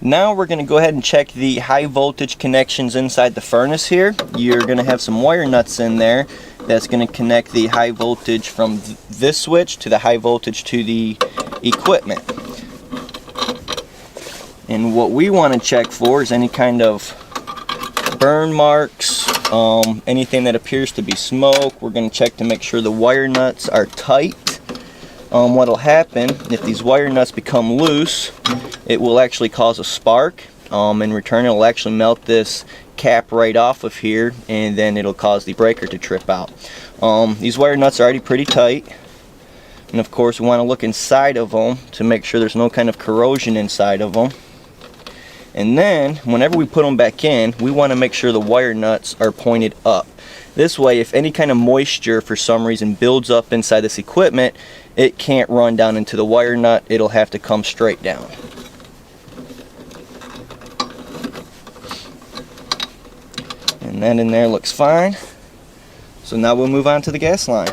Now we're going to go ahead and check the high voltage connections inside the furnace here. You're going to have some wire nuts in there that's going to connect the high voltage from this switch to the high voltage to the equipment. And what we want to check for is any kind of burn marks, anything that appears to be smoke. We're going to check to make sure the wire nuts are tight. What'll happen if these wire nuts become loose, it will actually cause a spark. In return, it'll actually melt this cap right off of here, and then it'll cause the breaker to trip out. These wire nuts are already pretty tight, and of course we want to look inside of them to make sure there's no kind of corrosion inside of them. And then whenever we put them back in, we want to make sure the wire nuts are pointed up. This way, if any kind of moisture for some reason builds up inside this equipment, it can't run down into the wire nut. It'll have to come straight down. And that in there looks fine. So now we'll move on to the gas line.